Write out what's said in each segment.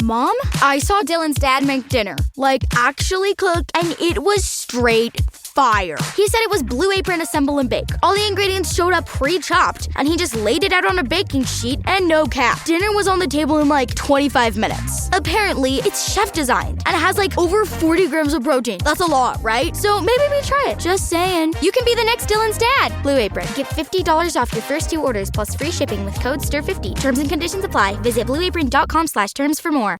Mom, I saw Dylan's dad make dinner. Like, actually cook, and it was straight fire. He said it was Blue Apron Assemble and Bake. All the ingredients showed up pre-chopped, and he just laid it out on a baking sheet, and no cap. Dinner was on the table in like 25 minutes. Apparently, it's chef designed, and it has like over 40 grams of protein. That's a lot, right? So maybe we try it. Just saying. You can be the next Dylan's dad. Blue Apron. Get $50 off your first 2 orders plus free shipping with code STIR50. Terms and conditions apply. Visit blueapron.com/terms for more.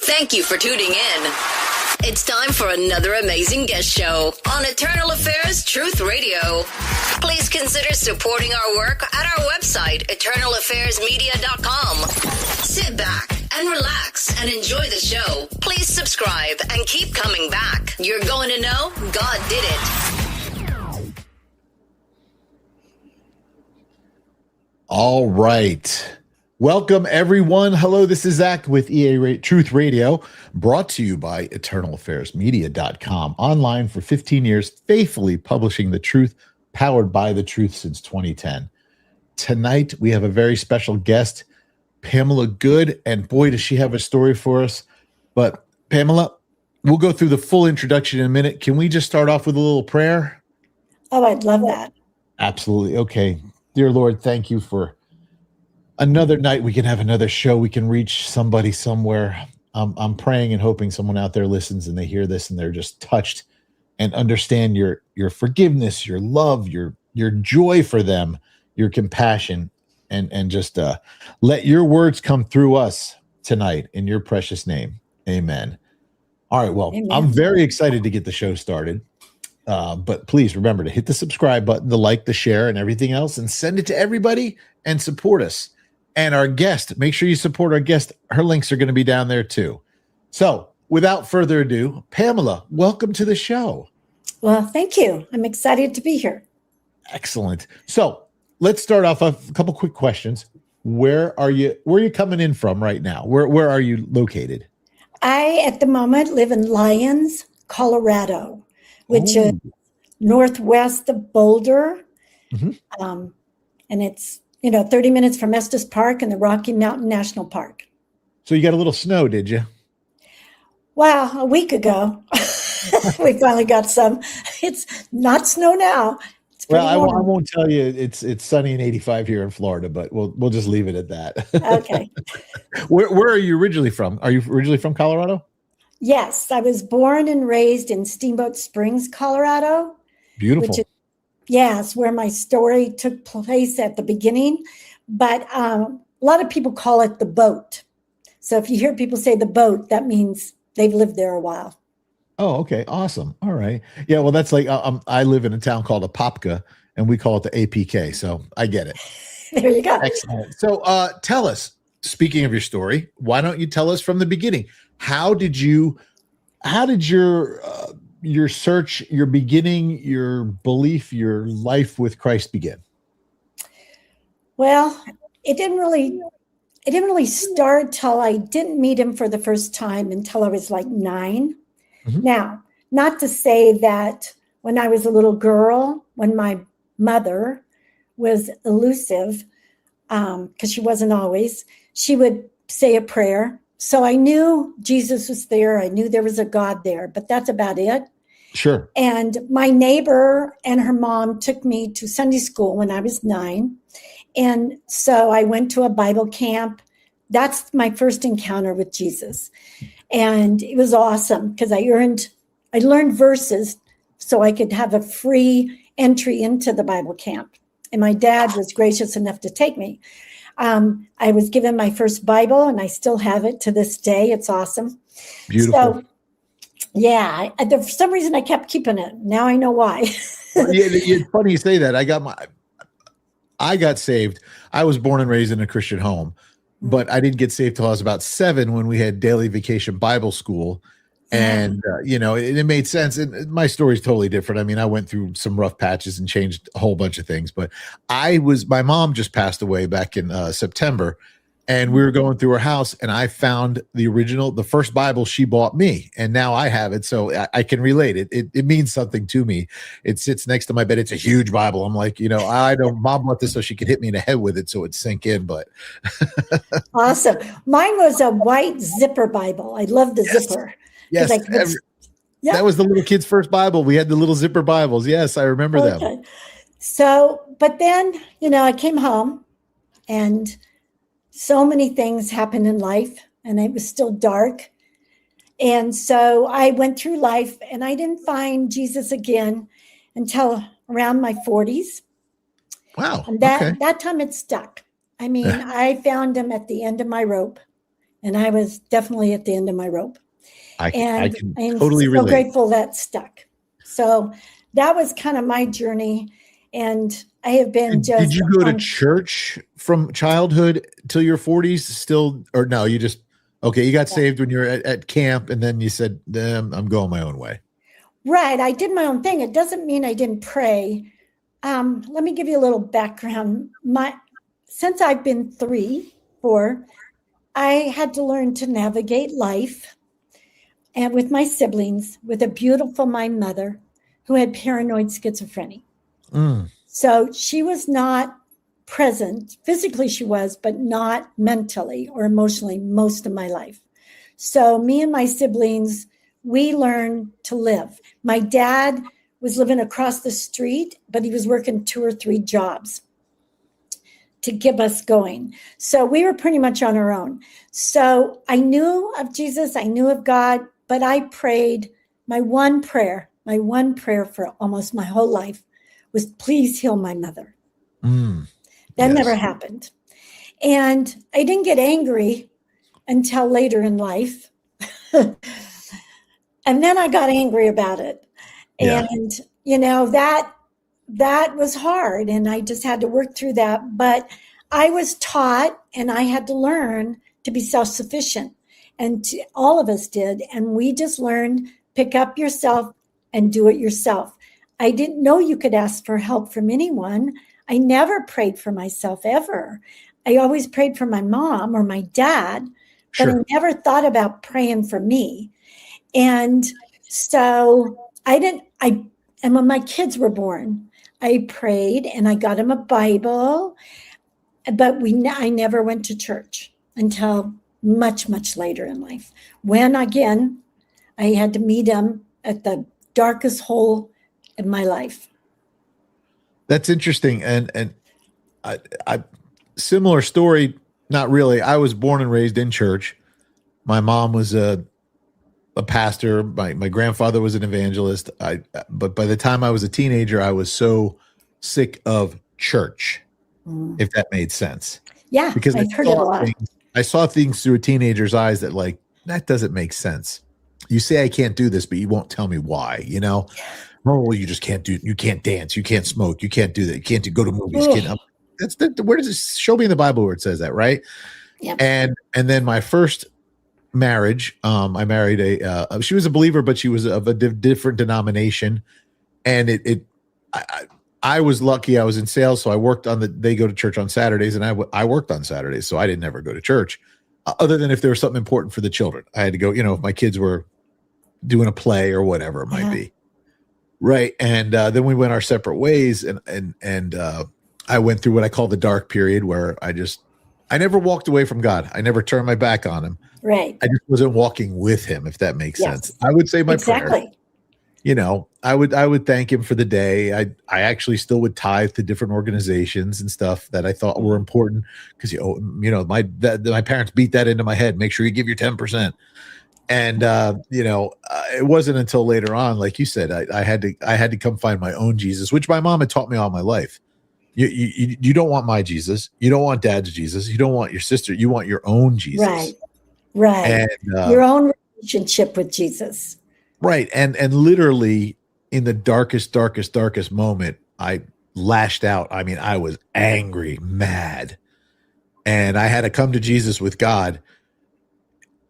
Thank you for tuning in. It's time for another amazing guest show on Eternal Affairs Truth Radio. Please consider supporting our work at our website, eternalaffairsmedia.com. Sit back and relax and enjoy the show. Please subscribe and keep coming back. You're going to know God did it. All right. Welcome, everyone. Hello, this is Zach with Truth Radio, brought to you by eternalaffairsmedia.com, online for 15 years, faithfully publishing the truth, powered by the truth since 2010. Tonight, we have a very special guest, Pamela Good, and boy, does she have a story for us. But Pamela, we'll go through the full introduction in a minute. Can we just start off with a little prayer? Oh, I'd love that. Absolutely. Okay. Dear Lord, thank you for another night. We can have another show. We can reach somebody somewhere. I'm praying and hoping someone out there listens and they hear this and they're just touched and understand your forgiveness, your love, your joy for them, your compassion, and just let your words come through us tonight in your precious name. Amen. All right. Well, Amen. I'm very excited to get the show started. But please remember to hit the subscribe button, the like, the share, and everything else, and send it to everybody and support us. And our guest, make sure you support our guest. Her links are going to be down there too. So without further ado, Pamela, welcome to the show. Well, thank you. I'm excited to be here. Excellent. So let's start off a couple quick questions. Where are you coming in from right now? Where are you located? I, at the moment, live in Lyons, Colorado, which is northwest of Boulder. Mm-hmm. And it's 30 minutes from Estes Park and the Rocky Mountain National Park. So you got a little snow, did you? Well, a week ago, we finally got some. It's not snow now. Well, I won't tell you it's sunny and 85 here in Florida, but we'll just leave it at that. Okay. Where are you originally from? Are you originally from Colorado? Yes, I was born and raised in Steamboat Springs, Colorado. Beautiful. Which is, yes, where my story took place at the beginning. But a lot of people call it the boat. So if you hear people say the boat, that means they've lived there a while. Oh, okay. Awesome. All right. Yeah, well, that's like I live in a town called Apopka, and we call it the APK. So I get it. There you go. Excellent. So tell us, speaking of your story, why don't you tell us from the beginning? How did your search, your beginning, your belief, your life with Christ begin? Well, it didn't really start till I didn't meet him for the first time until I was like 9. Mm-hmm. Now, not to say that when I was a little girl, when my mother was elusive, because she wasn't always, she would say a prayer. So I knew Jesus was there. I knew there was a God there, but that's about it. Sure. And my neighbor and her mom took me to Sunday school when I was 9. And so I went to a Bible camp. That's my first encounter with Jesus. And it was awesome because I learned verses so I could have a free entry into the Bible camp. And my dad was gracious enough to take me. I was given my first Bible, and I still have it to this day. It's awesome. Beautiful. So, yeah, for some reason I kept keeping it. Now I know why. It's funny you say that. I got saved. I was born and raised in a Christian home, but I didn't get saved till I was about 7 when we had daily vacation Bible school. And, it made sense. And my story is totally different. I mean, I went through some rough patches and changed a whole bunch of things, but my mom just passed away back in September. And we were going through her house, and I found the first Bible she bought me, and now I have it, so I can relate. It means something to me. It sits next to my bed. It's a huge Bible. I'm like, I don't. Mom bought this so she could hit me in the head with it, so it'd sink in. But awesome. Mine was a white zipper Bible. I love the zipper. Yes, that was the little kid's first Bible. We had the little zipper Bibles. Yes, I remember them. So, but then I came home, and so many things happened in life, and it was still dark. And so I went through life, and I didn't find Jesus again until around my 40s. Wow. And that time it stuck. I mean, I found him at the end of my rope, and I was definitely at the end of my rope. I can I'm totally relate. So grateful that stuck. So that was kind of my journey. And I have been Did you go to church from childhood till your 40s still, or no, you got saved when you were at camp, and then you said, I'm going my own way. Right. I did my own thing. It doesn't mean I didn't pray. Let me give you a little background. Since I've been 4, I had to learn to navigate life, and with my siblings, with a beautiful my mother who had paranoid schizophrenia. So she was not present. Physically she was, but not mentally or emotionally most of my life. So me and my siblings, we learned to live. My dad was living across the street, but he was working 2 or 3 jobs to keep us going. So we were pretty much on our own. So I knew of Jesus, I knew of God, but I prayed my one prayer for almost my whole life was, please heal my mother. That never happened. And I didn't get angry until later in life. And then I got angry about it. Yeah. And, that was hard. And I just had to work through that. But I was taught, and I had to learn to be self-sufficient. And all of us did. And we just learned, pick up yourself and do it yourself. I didn't know you could ask for help from anyone. I never prayed for myself ever. I always prayed for my mom or my dad, but I never thought about praying for me. And so and when my kids were born, I prayed and I got them a Bible, but I never went to church until much, much later in life. When again, I had to meet him at the darkest hole in my life. That's interesting. And I similar story, not really. I was born and raised in church. My mom was a pastor. My grandfather was an evangelist. But by the time I was a teenager, I was so sick of church, if that made sense. Yeah, because I've heard it a lot. I saw things through a teenager's eyes that doesn't make sense. You say I can't do this, but you won't tell me why, Oh, well, you just can't you can't dance, you can't smoke, you can't do that, you can't go to movies. Where does it show me in the Bible where it says that, right? Yeah. And then my first marriage, I married she was a believer, but she was of a different denomination. And I was lucky. I was in sales, so I worked they go to church on Saturdays, and I worked on Saturdays, so I didn't ever go to church, other than if there was something important for the children. I had to go, if my kids were doing a play or whatever it might be. Right. And then we went our separate ways, and I went through what I call the dark period, where I never walked away from God. I never turned my back on him. Right. I just wasn't walking with him, if that makes sense. I would say my prayer. I would thank him for the day. I actually still would tithe to different organizations and stuff that I thought were important, because my parents beat that into my head. Make sure you give your 10%. And it wasn't until later on, like you said, I had to come find my own Jesus, which my mom had taught me all my life. You don't want my Jesus. You don't want Dad's Jesus. You don't want your sister. You want your own Jesus. Right. And, your own relationship with Jesus. Right. And literally in the darkest moment, I lashed out. I mean, I was angry, mad, and I had to come to Jesus with God.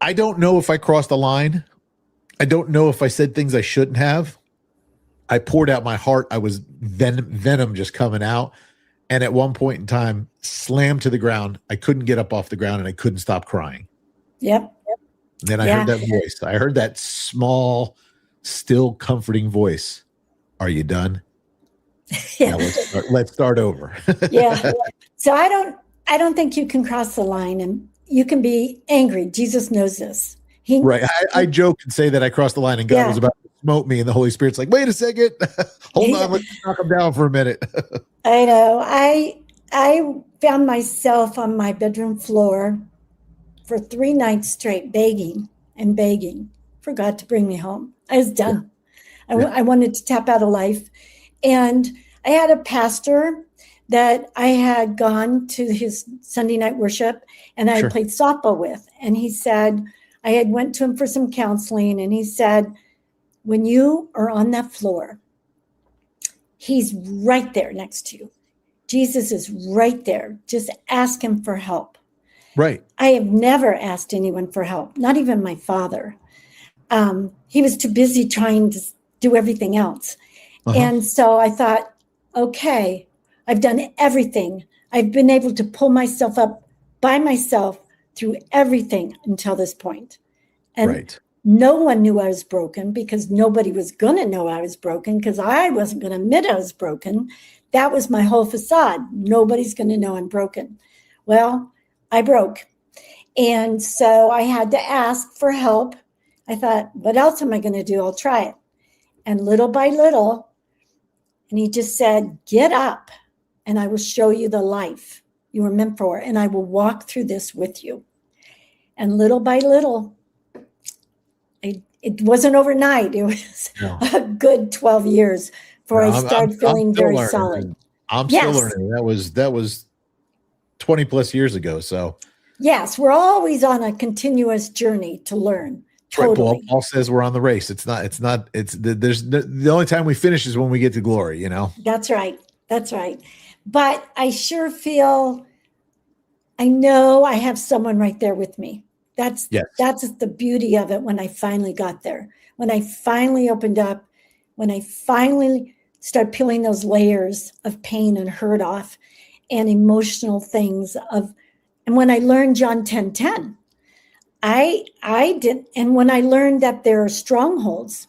I don't know if I crossed the line. I don't know if I said things I shouldn't have. I poured out my heart. I was venom just coming out. And at one point in time, slammed to the ground. I couldn't get up off the ground and I couldn't stop crying. Yep. And then I heard that voice. I heard that small, still comforting voice. Are you done? Yeah. Now let's start over. Yeah. So I don't think you can cross the line, and you can be angry. Jesus knows this. Right. I joke and say that I crossed the line and God was about to smote me, and the Holy Spirit's like, wait a second. Hold on, let's knock him down for a minute. I know. I found myself on my bedroom floor for 3 nights straight, begging and begging for God to bring me home. I was done. I wanted to tap out of life. And I had a pastor that I had gone to his Sunday night worship, and I had played softball with. And he said, I had went to him for some counseling, and he said, when you are on that floor, he's right there next to you. Jesus is right there. Just ask him for help. Right. I have never asked anyone for help, not even my father. He was too busy trying to do everything else. And so I thought, okay, I've done everything. I've been able to pull myself up by myself through everything until this point. And no one knew I was broken, because nobody was going to know I was broken, because I wasn't going to admit I was broken. That was my whole facade. Nobody's going to know I'm broken. Well, I broke. And so I had to ask for help. I thought, what else am I going to do? I'll try it. And little by little, and he just said, get up and I will show you the life you were meant for. And I will walk through this with you. And little by little, it wasn't overnight. It was a good 12 years before I started feeling very solid. I'm still learning. That was 20 plus years ago. So yes, we're always on a continuous journey to learn. Totally. Right, Paul says we're on the race. There's the only time we finish is when we get to glory, you know? That's right. But I sure feel, I know I have someone right there with me. That's the beauty of it when I finally got there. When I finally opened up, when I finally start peeling those layers of pain and hurt off and emotional things and when I learned John 10:10, I did, and when I learned that there are strongholds,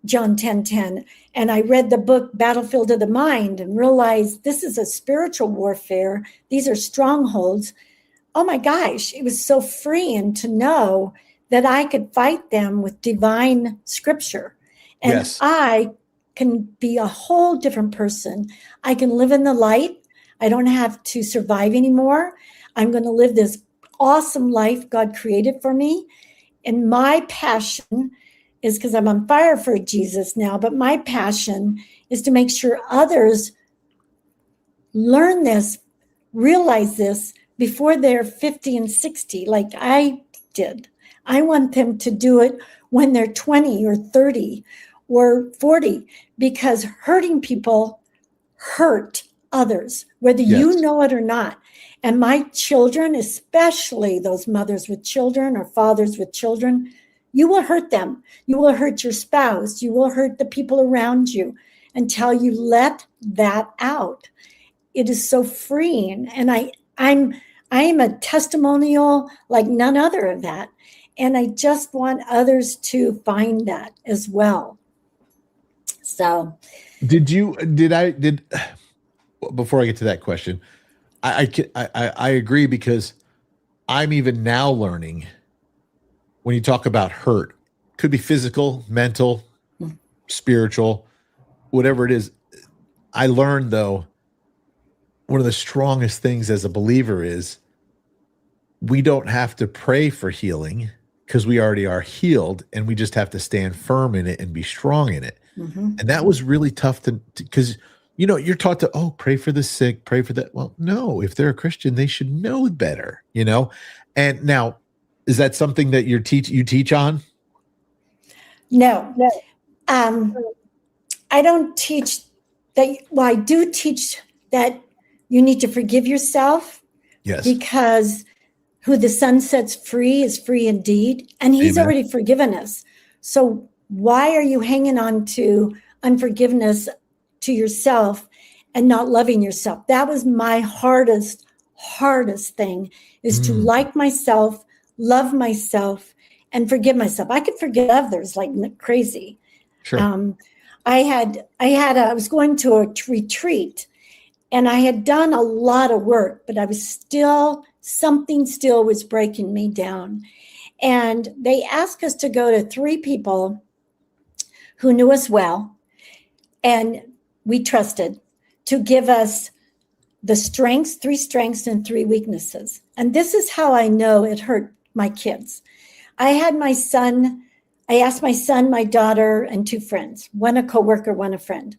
John 10:10, and I read the book Battlefield of the Mind and realized this is a spiritual warfare. These are strongholds. Oh my gosh, it was so freeing to know that I could fight them with divine scripture. And I can be a whole different person. I can live in the light. I don't have to survive anymore. I'm going to live this awesome life God created for me. And my passion is, because I'm on fire for Jesus now, but my passion is to make sure others learn this, realize this before they're 50 and 60, like I did. I want them to do it when they're 20 or 30 or 40, because hurting people hurt others, whether you know it or not. And my children, especially those mothers with children or fathers with children, you will hurt them. You will hurt your spouse. You will hurt the people around you until you let that out. It is so freeing. And I am a testimonial like none other of that. And I just want others to find that as well. So before I get to that question, I agree, because I'm even now learning, when you talk about hurt, could be physical, mental, spiritual, whatever it is. I learned, though, one of the strongest things as a believer is we don't have to pray for healing, because we already are healed, and we just have to stand firm in it and be strong in it. And that was really tough because you're taught to, pray for the sick, pray for that. Well, no, if they're a Christian, they should know better, And now, is that something that you teach on? No. I don't teach that. Well, I do teach that you need to forgive yourself. Yes. Because who the Son sets free is free indeed. And he's already forgiven us. So why are you hanging on to unforgiveness to yourself and not loving yourself. That was my hardest thing, is to like myself, love myself, and forgive myself. I could forgive others like crazy. Sure. I was going to a retreat, and I had done a lot of work, but I was something still was breaking me down. And they asked us to go to 3 people who knew us well and we trusted, to give us the strengths, 3 strengths and 3 weaknesses. And this is how I know it hurt my kids. I asked my son, my daughter, and 2 friends, one a coworker, one a friend.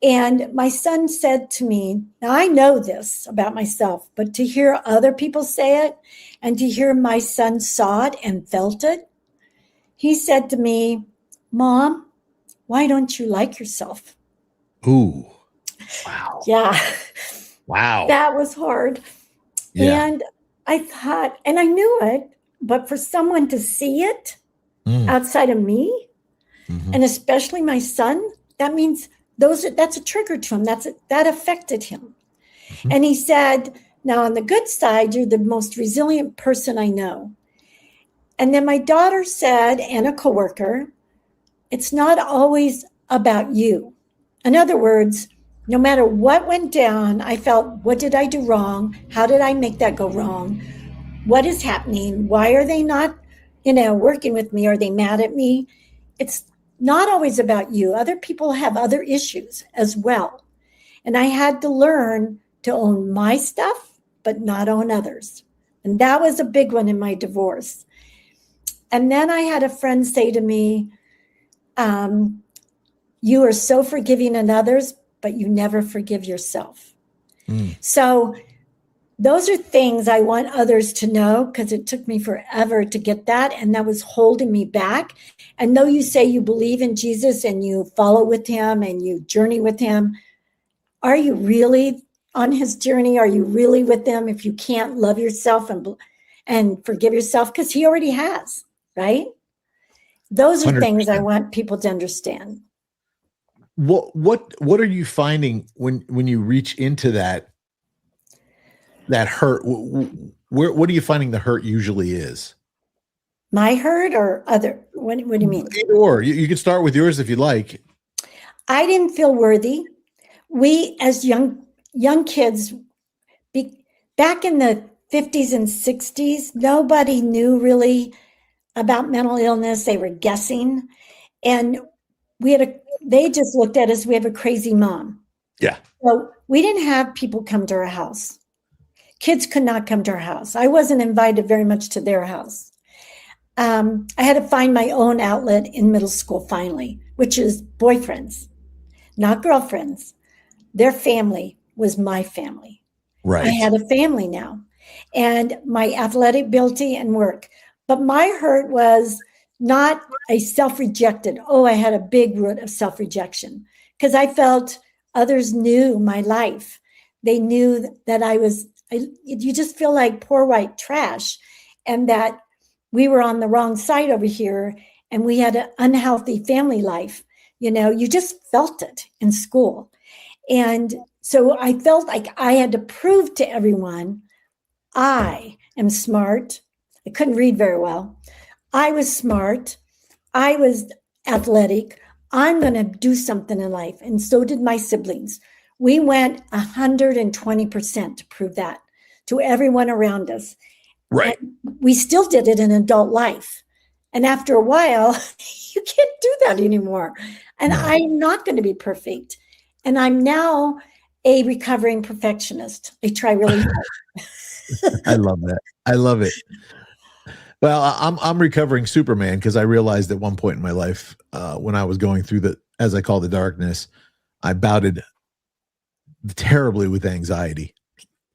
And my son said to me, now I know this about myself, but to hear other people say it and to hear my son saw it and felt it, he said to me, Mom, why don't you like yourself? Ooh. Wow. Yeah. Wow. That was hard. Yeah. And I thought, and I knew it, but for someone to see it outside of me, and especially my son, that means that's a trigger to him. That affected him. And he said, now on the good side, you're the most resilient person I know. And then my daughter said, and a coworker, it's not always about you. In other words, no matter what went down, I felt, what did I do wrong? How did I make that go wrong? What is happening? Why are they not, working with me? Are they mad at me? It's not always about you. Other people have other issues as well. And I had to learn to own my stuff, but not own others. And that was a big one in my divorce. And then I had a friend say to me, you are so forgiving in others, but you never forgive yourself. So those are things I want others to know, because it took me forever to get that. And that was holding me back. And though you say you believe in Jesus and you follow with him and you journey with him, are you really on his journey? Are you really with him if you can't love yourself and forgive yourself? Because he already has, right? Those are 100%. things I want people to understand. What are you finding when you reach into that hurt? What are you finding the hurt usually is? My hurt or other? What do you mean? Either or. You can start with yours if you like. I didn't feel worthy. We, as young kids, back in the 50s and 60s, nobody knew really about mental illness. They were guessing. And they just looked at us, we have a crazy mom. Yeah. So we didn't have people come to our house. Kids could not come to our house. I wasn't invited very much to their house. I had to find my own outlet in middle school finally, which is boyfriends, not girlfriends. Their family was my family. Right. I had a family now, and my athletic ability and work. But my hurt was not a self-rejected. Oh, I had a big root of self-rejection because I felt others knew my life. They knew that you just feel like poor white trash, and that we were on the wrong side over here and we had an unhealthy family life. You just felt it in school. And so I felt like I had to prove to everyone I am smart. I couldn't read very well. I was smart. I was athletic. I'm going to do something in life. And so did my siblings. We went 120% to prove that to everyone around us. Right. And we still did it in adult life. And after a while, you can't do that anymore. And I'm not going to be perfect. And I'm now a recovering perfectionist. I try really hard. I love that. I love it. Well, I'm recovering Superman because I realized at one point in my life, when I was going through as I call the darkness, I bouted terribly with anxiety.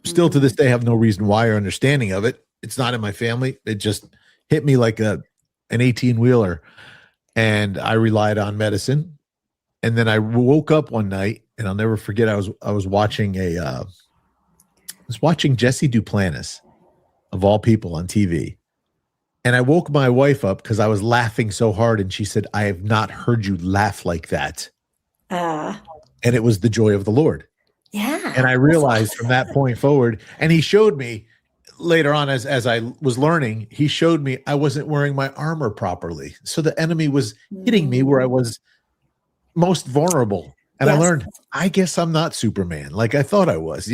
Still to this day, have no reason why or understanding of it. It's not in my family. It just hit me like an 18-wheeler, and I relied on medicine. And then I woke up one night, and I'll never forget. I was watching Jesse Duplantis, of all people, on TV. And I woke my wife up because I was laughing so hard. And she said, I have not heard you laugh like that. And it was the joy of the Lord. Yeah. And I realized from that point forward, and he showed me later on as I was learning, he showed me I wasn't wearing my armor properly. So the enemy was hitting me where I was most vulnerable. And I Yes. learned, I guess I'm not Superman like I thought I was,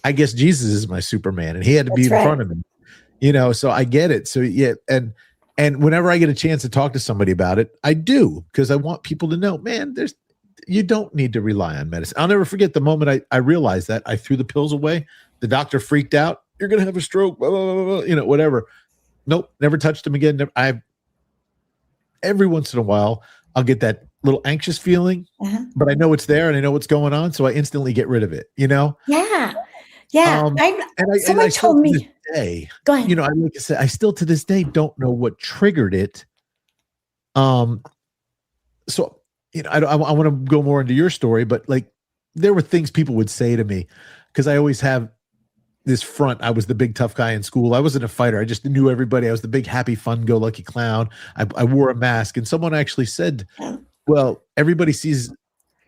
I guess Jesus is my Superman and he had to be That's in right. front of me, so I get it. So yeah. And whenever I get a chance to talk to somebody about it, I do, because I want people to know, man, you don't need to rely on medicine. I'll never forget the moment I realized that. I threw the pills away. The doctor freaked out. You're going to have a stroke, blah, blah, blah, blah, whatever. Nope. Never touched them again. Every once in a while, I'll get that little anxious feeling, but I know it's there and I know what's going on. So I instantly get rid of it, Yeah. Yeah. Someone told me. Day, go ahead. Like I said, I still to this day don't know what triggered it. So, I want to go more into your story, but like there were things people would say to me because I always have this front. I was the big tough guy in school. I wasn't a fighter. I just knew everybody. I was the big happy, fun, go lucky clown. I wore a mask, and someone actually said, well, everybody sees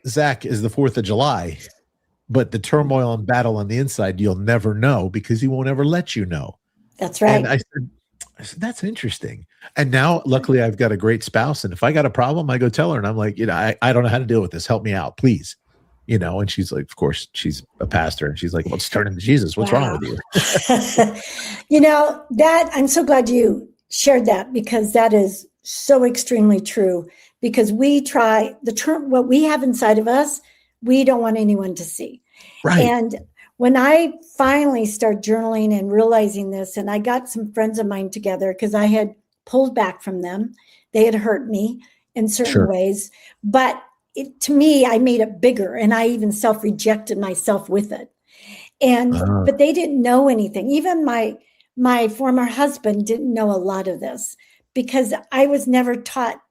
Zach as the 4th of July, but the turmoil and battle on the inside, you'll never know because he won't ever let you know. That's right. And I said, that's interesting. And now, luckily, I've got a great spouse. And if I got a problem, I go tell her. And I'm like, I don't know how to deal with this. Help me out, please. And she's like, of course, she's a pastor. And she's like, well, let's turn into Jesus. What's wrong with you? That I'm so glad you shared that, because that is so extremely true. Because we try what we have inside of us, we don't want anyone to see. Right. And when I finally started journaling and realizing this, and I got some friends of mine together because I had pulled back from them. They had hurt me in certain ways, but to me, I made it bigger, and I even self-rejected myself with it. And but they didn't know anything. Even my former husband didn't know a lot of this, because I was never taught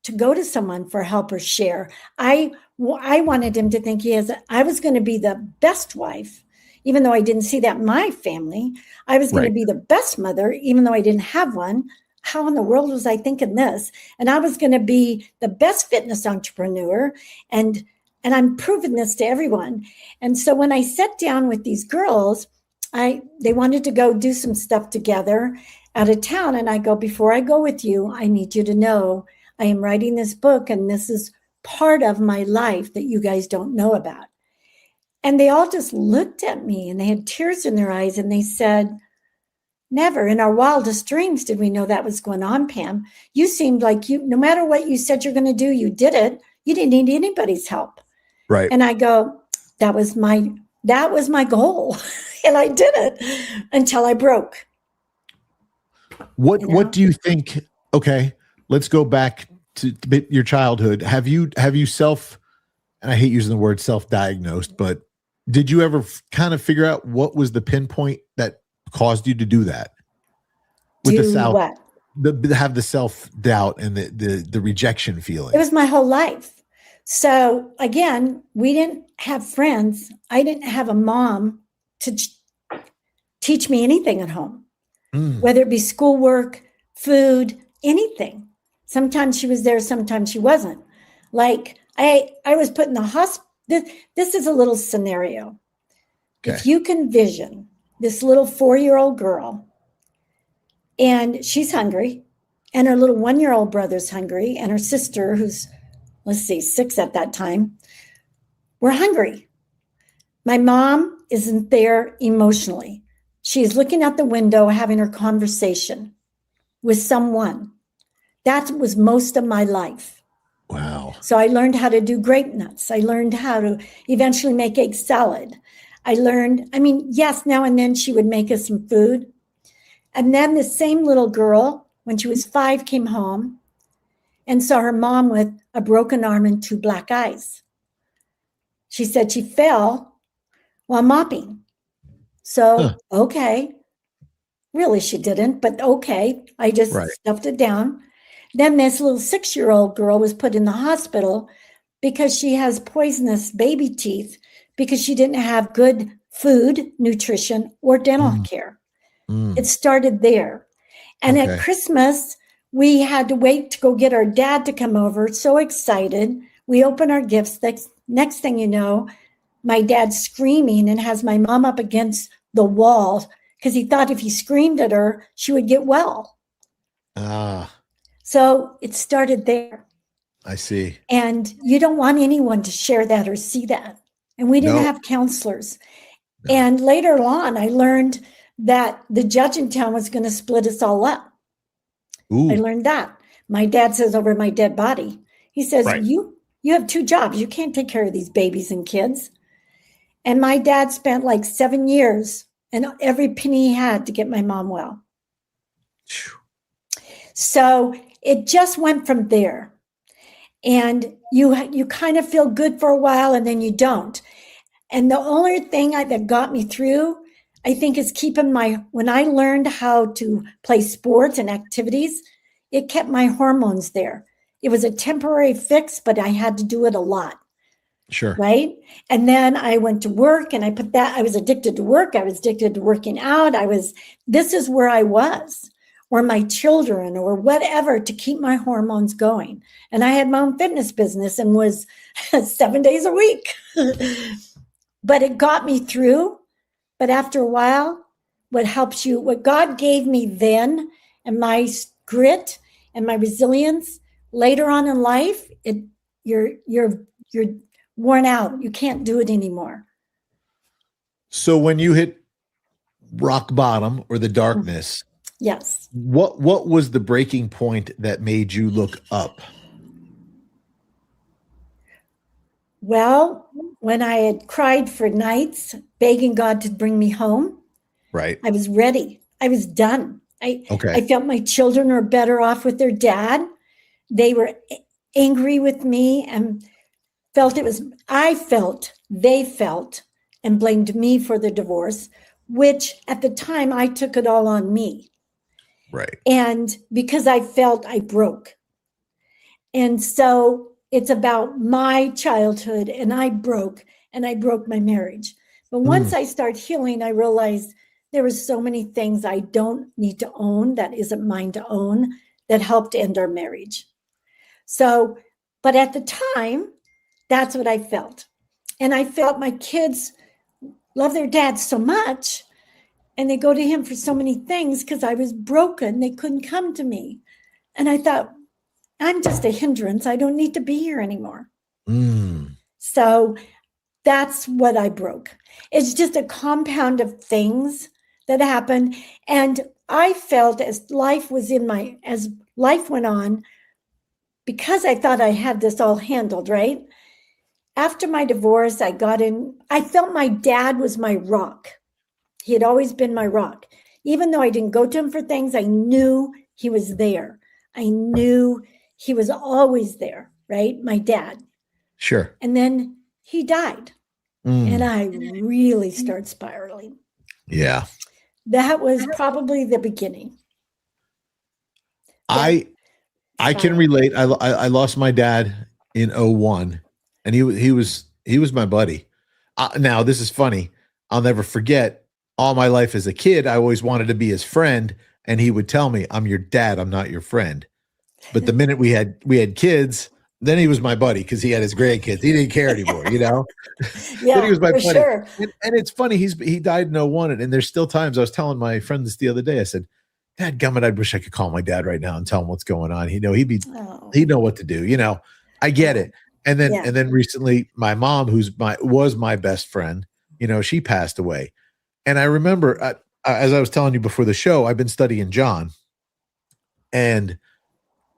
to go to someone for help or share. I wanted him to think I was going to be the best wife, even though I didn't see that in my family. I was going to be the best mother, even though I didn't have one. How in the world was I thinking this? And I was going to be the best fitness entrepreneur. And I'm proving this to everyone. And so when I sat down with these girls, they wanted to go do some stuff together out of town. And I go, before I go with you, I need you to know I am writing this book, and this is part of my life that you guys don't know about. And they all just looked at me, and they had tears in their eyes, and they said, never in our wildest dreams did we know that was going on, Pam. You seemed like no matter what you said you're going to do, you did it. You didn't need anybody's help. Right. And I go, that was my goal. And I did it until I broke. What do you think? Okay, let's go back to your childhood. Have you and I hate using the word self-diagnosed, but did you ever kind of figure out what was the pinpoint that caused you to do that? Have the self-doubt and the rejection feeling. It was my whole life. So again, we didn't have friends. I didn't have a mom to teach me anything at home, whether it be schoolwork, food, anything. Sometimes she was there, sometimes she wasn't. Like I was put in the hospital. This is a little scenario. Okay. If you can vision this little 4-year-old girl, and she's hungry, and her little 1-year-old brother's hungry, and her sister, who's, 6 at that time, we're hungry. My mom isn't there emotionally. She's looking out the window, having her conversation with someone. That was most of my life. Wow. So I learned how to do grape nuts. I learned how to eventually make egg salad. I learned, yes, now and then she would make us some food. And then the same little girl, when she was 5, came home and saw her mom with a broken arm and 2 black eyes. She said she fell while mopping. So, okay. Really, she didn't, but okay. I just stuffed it down. Then this little 6-year-old girl was put in the hospital because she has poisonous baby teeth, because she didn't have good food, nutrition, or dental care. It started there. And at Christmas, we had to wait to go get our dad to come over. So excited. We open our gifts. Next thing you know, my dad screaming and has my mom up against the wall because he thought if he screamed at her, she would get well. Ah, So it started there. I see. And you don't want anyone to share that or see that. And we didn't No. have counselors. No. And later on, I learned that the judge in town was going to split us all up. Ooh. I learned that. My dad says over my dead body, he says, Right. you have 2 jobs. You can't take care of these babies and kids. And my dad spent like 7 years and every penny he had to get my mom well. Phew. So it just went from there. And you kind of feel good for a while and then you don't. And the only thing that got me through, I think, is when I learned how to play sports and activities, it kept my hormones there. It was a temporary fix, but I had to do it a lot. Sure. Right. And then I went to work and I was addicted to work. I was addicted to working out. This is where I was, or my children or whatever, to keep my hormones going. And I had my own fitness business and was 7 days a week. But it got me through. But after a while, what God gave me then, and my grit and my resilience later on in life, you're worn out. You can't do it anymore. So when you hit rock bottom or the darkness, yes, what was the breaking point that made you look up? Well, when I had cried for nights, begging God to bring me home, Right. I was ready. I was done. I felt my children were better off with their dad. They were angry with me and they felt and blamed me for the divorce, which at the time I took it all on me. Right. And because I felt I broke. And so it's about my childhood, and I broke my marriage. But once I start healing, I realized there were so many things I don't need to own, that isn't mine to own, that helped end our marriage. So, but at the time, that's what I felt. And I felt my kids love their dad so much, and they go to him for so many things because I was broken. They couldn't come to me. And I thought, I'm just a hindrance. I don't need to be here anymore. So that's what I broke. It's just a compound of things that happened. And I felt as life went on, because I thought I had this all handled, right? After my divorce, I felt my dad was my rock. He had always been my rock. Even though I didn't go to him for things, I knew he was there. I knew he was always there, right? My dad. Sure. And then he died. And I really started spiraling. Yeah. That was probably the beginning. I can relate. I lost my dad in 2001, and he was my buddy. Now this is funny. I'll never forget. All my life as a kid, I always wanted to be his friend, and he would tell me, "I'm your dad. I'm not your friend." But the minute we had kids, then he was my buddy because he had his grandkids. He didn't care anymore, you know. Yeah, then he was my buddy. Sure. And it's funny. He died in 2001, and there's still times. I was telling my friend this the other day. I said, "Dadgummit, I wish I could call my dad right now and tell him what's going on. He'd know what to do. You know, I get it." And then recently, my mom, was my best friend, you know, she passed away. And I remember, as I was telling you before the show, I've been studying John, and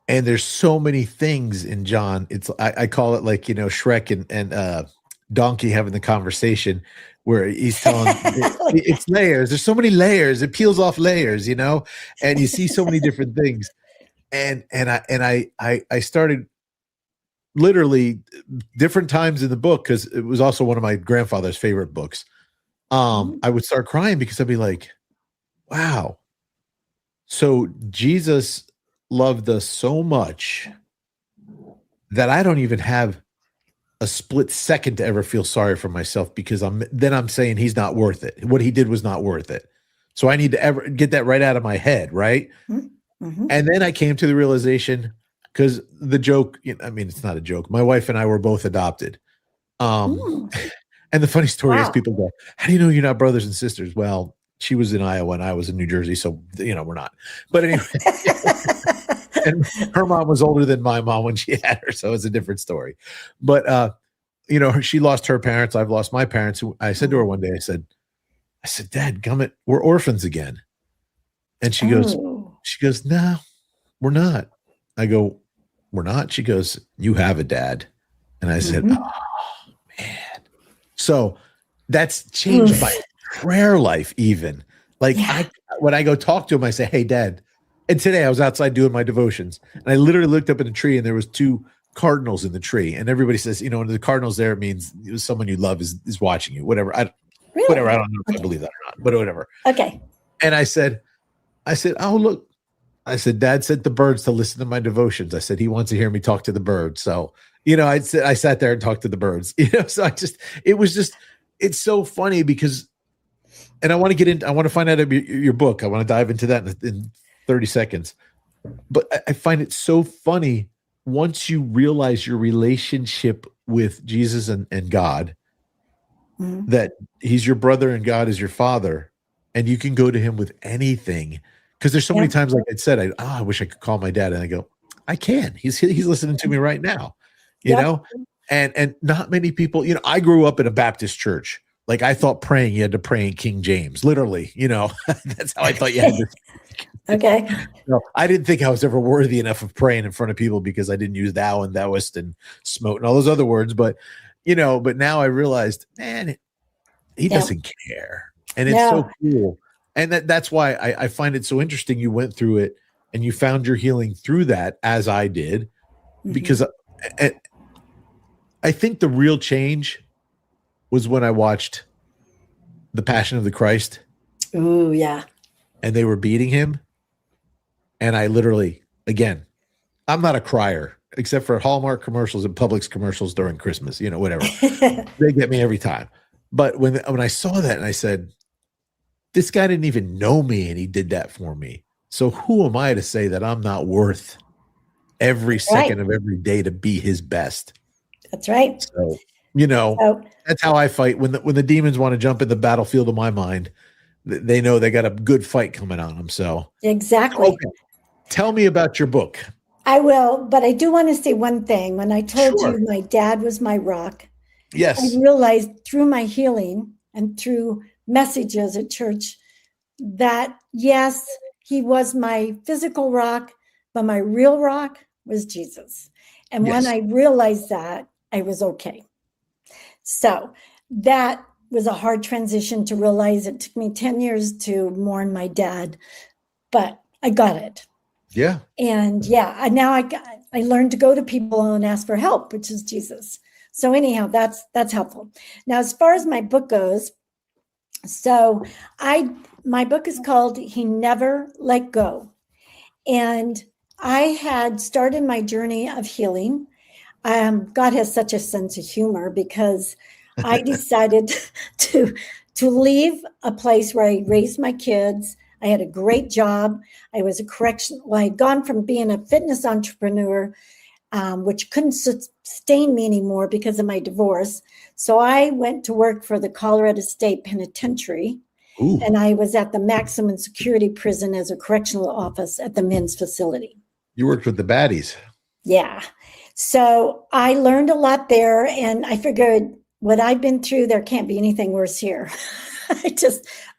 there's so many things in John. It's I call it like, you know, Shrek and Donkey having the conversation where he's telling it's layers. There's so many layers. It peels off layers, you know, and you see so many different things. And I started literally different times in the book, because it was also one of my grandfather's favorite books. I would start crying because I'd be like, wow. So Jesus loved us so much that I don't even have a split second to ever feel sorry for myself, because I'm saying he's not worth it. What he did was not worth it. So I need to ever get that right out of my head. Right. Mm-hmm. And then I came to the realization, because the joke, I mean, it's not a joke. My wife and I were both adopted. And And the funny story is Wow. people go, how do you know you're not brothers and sisters? Well, she was in Iowa and I was in New Jersey. So, we're not. But anyway, and her mom was older than my mom when she had her. So it's a different story. But, she lost her parents. I've lost my parents. I said to her one day, I said, Dad, gummit, we're orphans again. And she goes, no, we're not. I go, we're not. She goes, you have a dad. And I said, oh, man. So that's changed my prayer life even. Like when I go talk to him, I say, hey, Dad. And today I was outside doing my devotions. And I literally looked up in a tree and there was 2 cardinals in the tree. And everybody says, when the cardinals there, it means someone you love is watching you. Whatever. Whatever. I don't know if I believe that or not, but whatever. Okay. And I said, oh, look. I said, Dad sent the birds to listen to my devotions. I said, he wants to hear me talk to the birds. So, I sat there and talked to the birds, so it's so funny because, and I want to find out about your book. I want to dive into that in 30 seconds. But I find it so funny once you realize your relationship with Jesus and God, that he's your brother and God is your father, and you can go to him with anything. Because there's so many times, like I said, I wish I could call my dad, and I go, I can. He's listening to me right now, you know. And not many people, I grew up in a Baptist church. Like I thought praying, you had to pray in King James, literally. That's how I thought you had to. Okay. No, I didn't think I was ever worthy enough of praying in front of people because I didn't use thou and thouest and smote and all those other words. But but now I realized, man, he doesn't care, and it's so cool. And that's why I find it so interesting. You went through it and you found your healing through that, as I did, because I think the real change was when I watched The Passion of the Christ. Ooh, yeah. And they were beating him. And I literally, again, I'm not a crier, except for Hallmark commercials and Publix commercials during Christmas, whatever. They get me every time. But when I saw that and I said, this guy didn't even know me and he did that for me. So who am I to say that I'm not worth every second of every day to be his best? That's right. So, that's how I fight. When the demons want to jump in the battlefield of my mind, they know they got a good fight coming on them. So exactly. Okay. Tell me about your book. I will, but I do want to say one thing. When I told you my dad was my rock, yes, I realized through my healing and through messages at church that yes, he was my physical rock, but my real rock was Jesus. And when I realized that, I was okay. So that was a hard transition to realize. It took me 10 years to mourn my dad, but I got it. Yeah. And now I learned to go to people and ask for help, which is Jesus. So anyhow, that's helpful. Now, as far as my book goes, so my book is called He Never Let Go. And I had started my journey of healing. God has such a sense of humor because I decided to leave a place where I raised my kids. I had a great job. I was I had gone from being a fitness entrepreneur, which couldn't sustain me anymore because of my divorce. So I went to work for the Colorado State Penitentiary. Ooh. And I was at the maximum security prison as a correctional office at the men's facility. You worked with the baddies. Yeah. So I learned a lot there, and I figured what I've been through, there can't be anything worse here.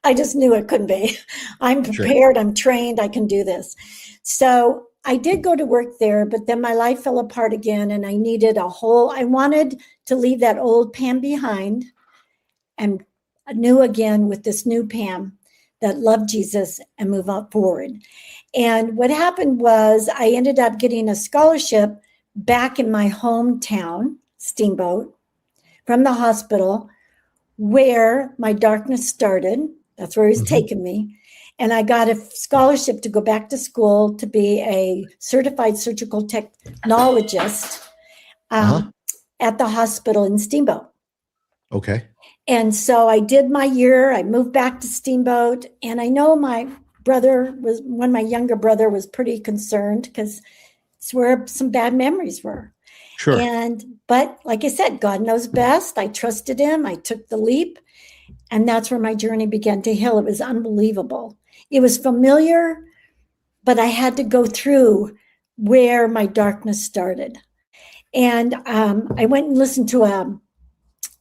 I just knew it couldn't be. I'm prepared. I'm trained. I can do this. So I did go to work there, but then my life fell apart again, and I wanted to leave that old Pam behind and new again with this new Pam that loved Jesus and move on forward. And what happened was I ended up getting a scholarship back in my hometown, Steamboat, from the hospital where my darkness started. That's where he's taken me. And I got a scholarship to go back to school to be a certified surgical technologist at the hospital in Steamboat. Okay. And so I did my year. I moved back to Steamboat. And I know my younger brother was pretty concerned because it's where some bad memories were. Sure. But like I said, God knows best. I trusted him. I took the leap. And that's where my journey began to heal. It was unbelievable. It was familiar, but I had to go through where my darkness started. And I went and listened to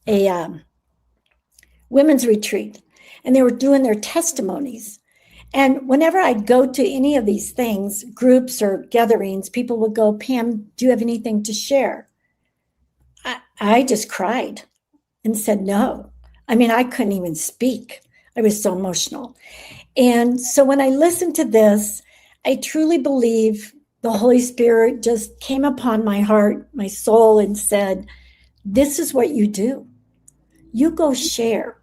a women's retreat, and they were doing their testimonies. And whenever I'd go to any of these things, groups or gatherings, people would go, Pam, do you have anything to share? I just cried and said no. I mean, I couldn't even speak. I was so emotional. And so when I listened to this, I truly believe the Holy Spirit just came upon my heart, my soul, and said, this is what you do. You go share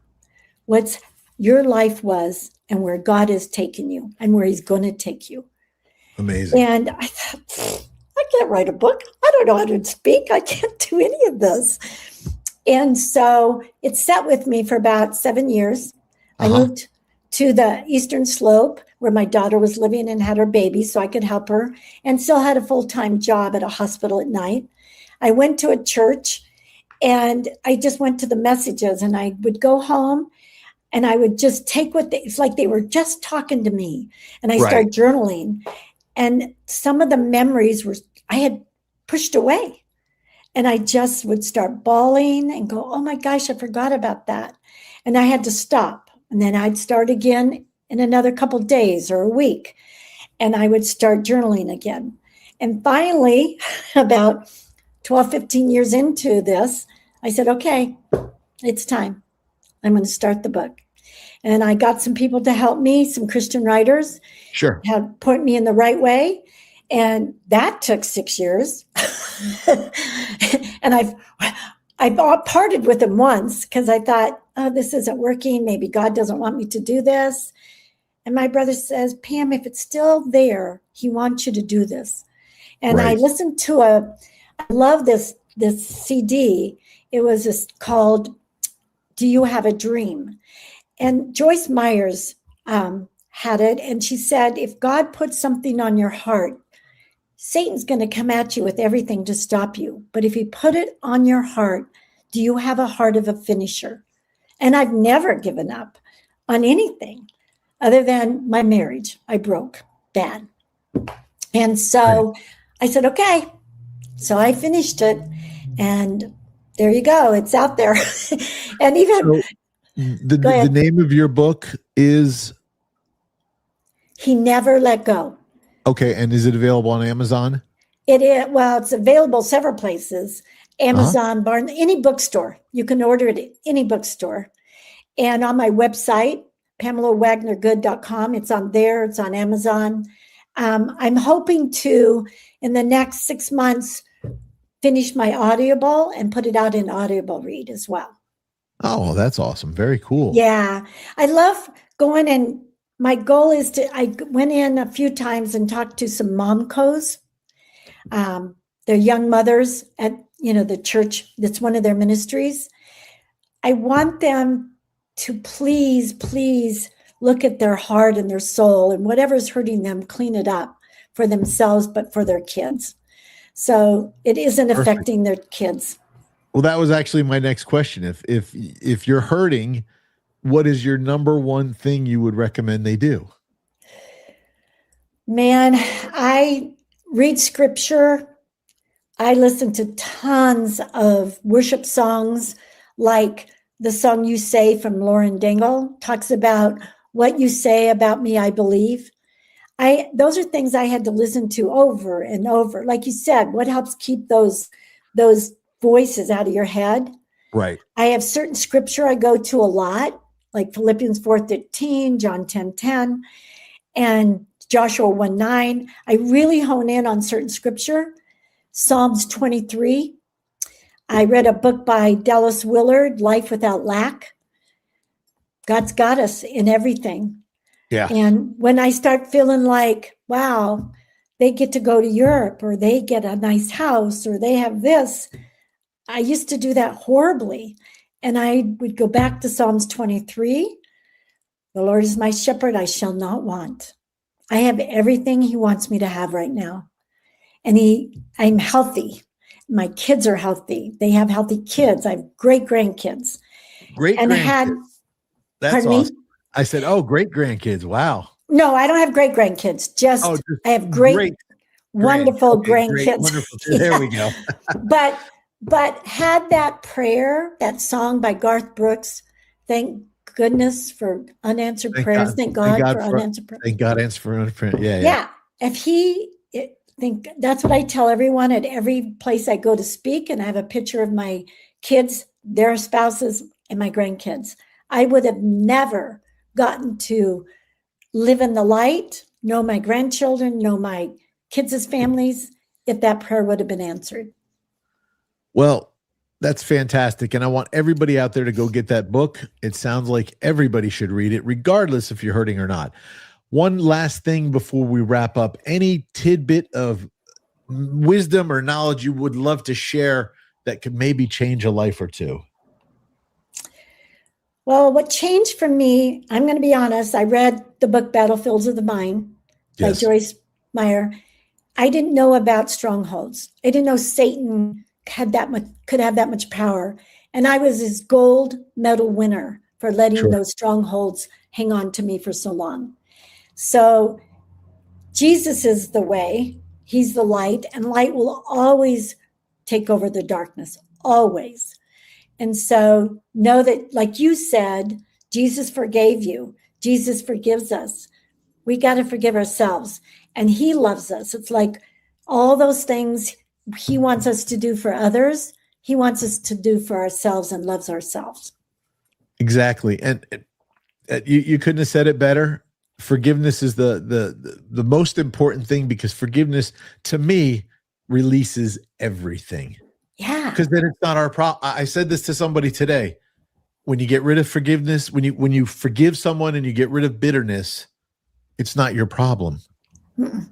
what your life was and where God has taken you and where he's going to take you. Amazing. And I thought, I can't write a book. I don't know how to speak. I can't do any of this. And so it sat with me for about 7 years. I moved to the Eastern Slope where my daughter was living and had her baby so I could help her, and still had a full-time job at a hospital at night. I went to a church and I just went to the messages, and I would go home and I would just take it's like they were just talking to me. And I started journaling, and some of the memories I had pushed away. And I just would start bawling and go, oh my gosh, I forgot about that. And I had to stop. And then I'd start again in another couple of days or a week. And I would start journaling again. And finally, about 12, 15 years into this, I said, okay, it's time. I'm going to start the book. And I got some people to help me, some Christian writers. Sure. Have point me in the right way. And that took 6 years. And I parted with him once because I thought, oh, this isn't working. Maybe God doesn't want me to do this. And my brother says, Pam, if it's still there, he wants you to do this. And I listened to I love this CD. It was called Do You Have a Dream? And Joyce Myers had it. And she said, if God puts something on your heart, Satan's going to come at you with everything to stop you. But if he put it on your heart, do you have a heart of a finisher? And I've never given up on anything other than my marriage. I broke bad. And so I said, okay. So I finished it. And there you go. It's out there. And even the name of your book is? He Never Let Go. Okay, and is it available on Amazon? It is. Well, it's available several places. Amazon, Barnes, any bookstore. You can order it at any bookstore. And on my website, PamelaWagnerGood.com, it's on there. It's on Amazon. I'm hoping to, in the next 6 months, finish my Audible and put it out in Audible read as well. Oh, that's awesome. Very cool. Yeah. I love going and my goal is I went in a few times and talked to some momcos. They're young mothers at, the church. That's one of their ministries. I want them to please look at their heart and their soul, and whatever's hurting them, clean it up for themselves, but for their kids. So it isn't affecting their kids. Well, that was actually my next question. If you're hurting, what is your number one thing you would recommend they do? Man, I read scripture. I listen to tons of worship songs, like the song You Say from Lauren Daigle talks about what you say about me, I believe. Those are things I had to listen to over and over. Like you said, what helps keep those voices out of your head? Right. I have certain scripture I go to a lot, like Philippians 4:13, John 10:10, and Joshua 1:9. I really hone in on certain scripture. Psalms 23. I read a book by Dallas Willard, Life Without Lack. God's got us in everything. Yeah. And when I start feeling like, wow, they get to go to Europe, or they get a nice house, or they have this, I used to do that horribly. And I would go back to Psalms 23. The Lord is my shepherd, I shall not want. I have everything he wants me to have right now. And I'm healthy. my kids are healthy. They have healthy kids. I have great grandkids. Great And grandkids. That's pardon me? awesome. I said, oh, great grandkids. Wow. No, I don't have great grandkids. Just I have great wonderful grandkids. Great, wonderful. There we go. but had that prayer, that song by Garth Brooks, thank goodness for unanswered prayers. Thank God for unanswered prayers. Thank God for unanswered prayers. Yeah. If think that's what I tell everyone at every place I go to speak, and I have a picture of my kids, their spouses, and my grandkids. I would have never gotten to live in the light, know my grandchildren, know my kids' families, if that prayer would have been answered. Well, that's fantastic. And I want everybody out there to go get that book. It sounds like everybody should read it, regardless if you're hurting or not. One last thing before we wrap up, any tidbit of wisdom or knowledge you would love to share that could maybe change a life or two? Well, what changed for me, I'm going to be honest, I read the book Battlefields of the Mind by Joyce Meyer. I didn't know about strongholds. I didn't know Satan could have that much power. And I was his gold medal winner for letting those strongholds hang on to me for so long. So Jesus is the way. He's the light, and light will always take over the darkness, always. And so know that, like you said, Jesus forgave you. Jesus forgives us. We got to forgive ourselves. And he loves us. It's like all those things he wants us to do for others, he wants us to do for ourselves, and loves ourselves. Exactly. And you couldn't have said it better. Forgiveness is the most important thing, because forgiveness, to me, releases everything. Yeah. Because then it's not our problem. I said this to somebody today. When you get rid of forgiveness, when you forgive someone and you get rid of bitterness, it's not your problem. Mm-mm.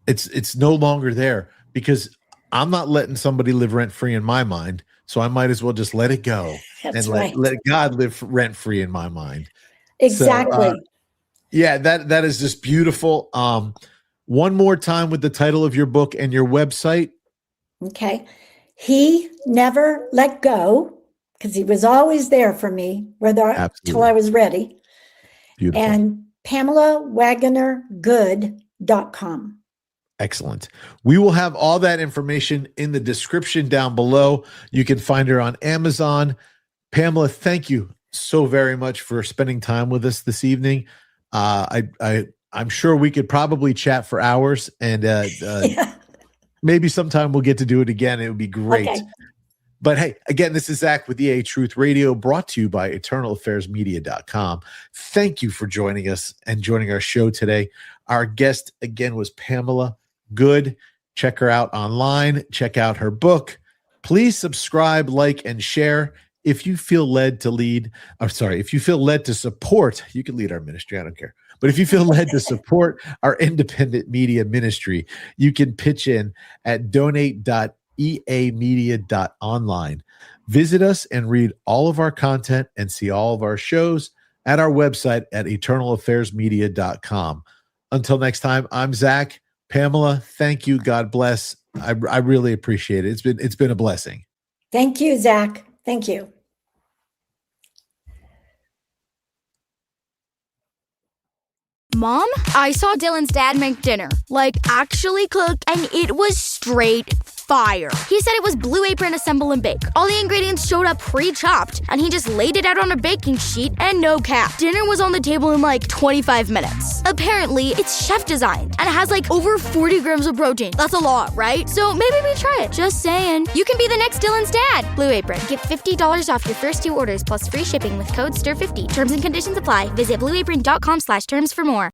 It's no longer there, because I'm not letting somebody live rent-free in my mind. So I might as well just let it go. That's and let God live rent-free in my mind. Exactly. So, yeah, that is just beautiful. One more time with the title of your book and your website. Okay. He never let go, because he was always there for me, till I was ready. Beautiful. And PamelaWagnerGood.com. Excellent. We will have all that information in the description down below. You can find her on Amazon. Pamela, thank you so very much for spending time with us this evening. I'm sure we could probably chat for hours, and maybe sometime we'll get to do it again. It would be great. Okay. But hey, again, this is Zach with EA Truth Radio, brought to you by EternalAffairsMedia.com. Thank you for joining us and joining our show today. Our guest, again, was Pamela Good. Check her out online. Check out her book. Please subscribe, like, and share. If you feel led to if you feel led to support, you can lead our ministry. I don't care. But if you feel led to support our independent media ministry, you can pitch in at donate.eamedia.online. Visit us and read all of our content and see all of our shows at our website at EternalAffairsMedia.com. Until next time, I'm Zach. Pamela, thank you. God bless. I really appreciate it. It's been a blessing. Thank you, Zach. Thank you. Mom, I saw Dylan's dad make dinner. Like, actually cook, and it was straight fire. He said it was Blue Apron Assemble and Bake. All the ingredients showed up pre-chopped, and he just laid it out on a baking sheet, and no cap. Dinner was on the table in like 25 minutes. Apparently, it's chef designed, and it has like over 40 grams of protein. That's a lot, right? So maybe we try it. Just saying. You can be the next Dylan's dad. Blue Apron. Get $50 off your first 2 orders plus free shipping with code STIR50. Terms and conditions apply. Visit blueapron.com/terms for more.